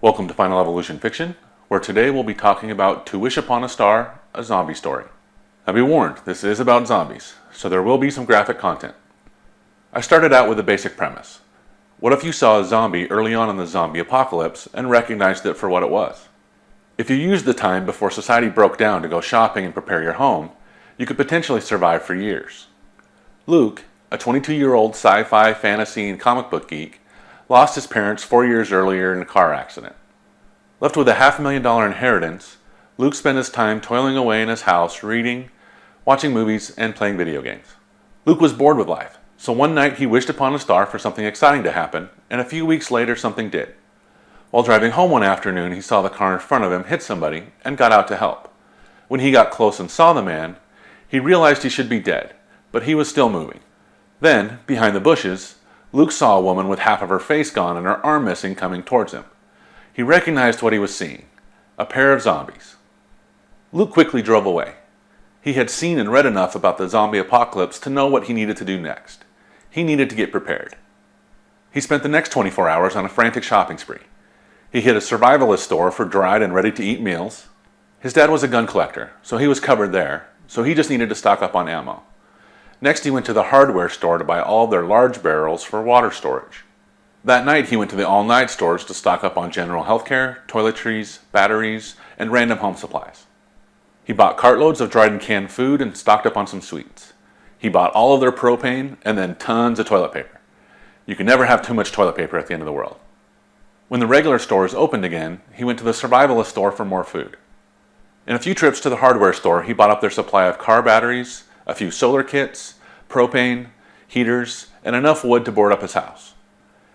Welcome to Final Evolution Fiction, where today we'll be talking about To Wish Upon a Star, a zombie story. Now be warned, this is about zombies, so there will be some graphic content. I started out with a basic premise. What if you saw a zombie early on in the zombie apocalypse and recognized it for what it was? If you used the time before society broke down to go shopping and prepare your home, you could potentially survive for years. Luke, a 22-year-old sci-fi, fantasy, and comic book geek, lost his parents 4 years earlier in a car accident. Left with a $500,000 inheritance, Luke spent his time toiling away in his house, reading, watching movies, and playing video games. Luke was bored with life, so one night he wished upon a star for something exciting to happen, and a few weeks later something did. While driving home one afternoon, he saw the car in front of him hit somebody and got out to help. When he got close and saw the man, he realized he should be dead, but he was still moving. Then, behind the bushes, Luke saw a woman with half of her face gone and her arm missing coming towards him. He recognized what he was seeing, a pair of zombies. Luke quickly drove away. He had seen and read enough about the zombie apocalypse to know what he needed to do next. He needed to get prepared. He spent the next 24 hours on a frantic shopping spree. He hit a survivalist store for dried and ready-to-eat meals. His dad was a gun collector, so he was covered there, so he just needed to stock up on ammo. Next, he went to the hardware store to buy all their large barrels for water storage. That night, he went to the all-night stores to stock up on general healthcare, toiletries, batteries, and random home supplies. He bought cartloads of dried and canned food and stocked up on some sweets. He bought all of their propane and then tons of toilet paper. You can never have too much toilet paper at the end of the world. When the regular stores opened again, he went to the survivalist store for more food. In a few trips to the hardware store, he bought up their supply of car batteries, a few solar kits, propane, heaters, and enough wood to board up his house.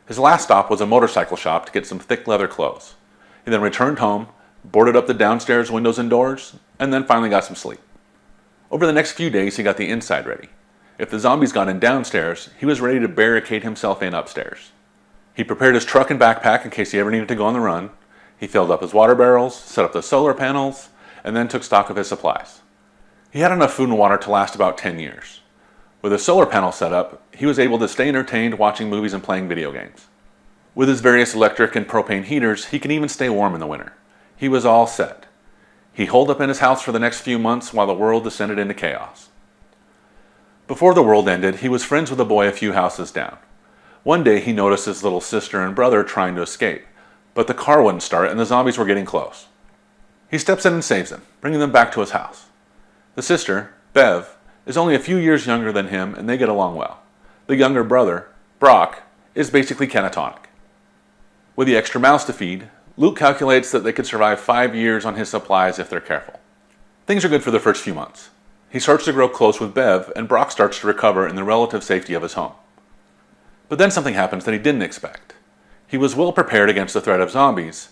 His last stop was a motorcycle shop to get some thick leather clothes. He then returned home, boarded up the downstairs windows and doors, and then finally got some sleep. Over the next few days, he got the inside ready. If the zombies got in downstairs, he was ready to barricade himself in upstairs. He prepared his truck and backpack in case he ever needed to go on the run. He filled up his water barrels, set up the solar panels, and then took stock of his supplies. He had enough food and water to last about 10 years. With a solar panel set up, he was able to stay entertained watching movies and playing video games. With his various electric and propane heaters, he could even stay warm in the winter. He was all set. He holed up in his house for the next few months while the world descended into chaos. Before the world ended, he was friends with a boy a few houses down. One day he noticed his little sister and brother trying to escape, but the car wouldn't start and the zombies were getting close. He steps in and saves them, bringing them back to his house. The sister, Bev, is only a few years younger than him and they get along well. The younger brother, Brock, is basically catatonic. With the extra mouths to feed, Luke calculates that they could survive 5 years on his supplies if they're careful. Things are good for the first few months. He starts to grow close with Bev and Brock starts to recover in the relative safety of his home. But then something happens that he didn't expect. He was well prepared against the threat of zombies,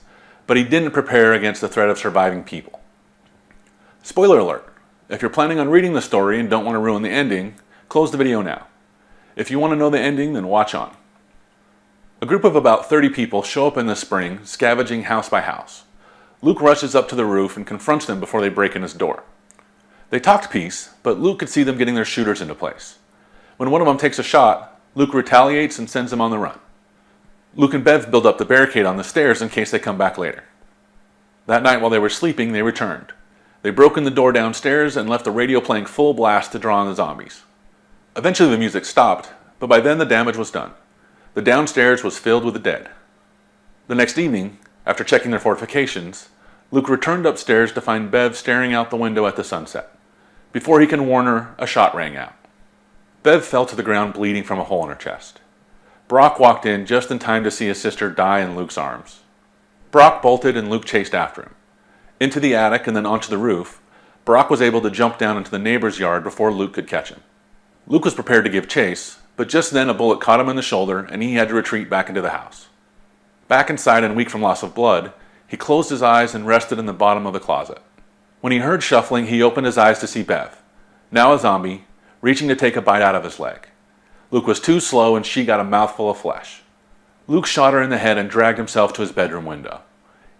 but he didn't prepare against the threat of surviving people. Spoiler alert. If you're planning on reading the story and don't want to ruin the ending, close the video now. If you want to know the ending, then watch on. A group of about 30 people show up in the spring, scavenging house by house. Luke rushes up to the roof and confronts them before they break in his door. They talked peace, but Luke could see them getting their shooters into place. When one of them takes a shot, Luke retaliates and sends them on the run. Luke and Bev build up the barricade on the stairs in case they come back later. That night while they were sleeping, they returned. They broke in the door downstairs and left the radio playing full blast to draw on the zombies. Eventually the music stopped, but by then the damage was done. The downstairs was filled with the dead. The next evening, after checking their fortifications, Luke returned upstairs to find Bev staring out the window at the sunset. Before he can warn her, a shot rang out. Bev fell to the ground bleeding from a hole in her chest. Brock walked in just in time to see his sister die in Luke's arms. Brock bolted and Luke chased after him. Into the attic and then onto the roof, Brock was able to jump down into the neighbor's yard before Luke could catch him. Luke was prepared to give chase, but just then a bullet caught him in the shoulder and he had to retreat back into the house. Back inside and weak from loss of blood, he closed his eyes and rested in the bottom of the closet. When he heard shuffling, he opened his eyes to see Bev, now a zombie, reaching to take a bite out of his leg. Luke was too slow and she got a mouthful of flesh. Luke shot her in the head and dragged himself to his bedroom window.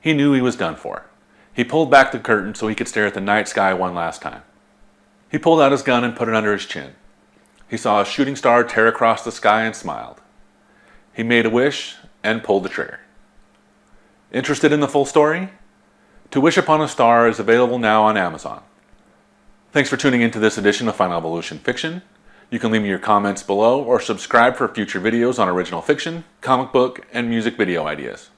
He knew he was done for. He pulled back the curtain so he could stare at the night sky one last time. He pulled out his gun and put it under his chin. He saw a shooting star tear across the sky and smiled. He made a wish and pulled the trigger. Interested in the full story? To Wish Upon a Star is available now on Amazon. Thanks for tuning into this edition of Final Evolution Fiction. You can leave me your comments below or subscribe for future videos on original fiction, comic book, and music video ideas.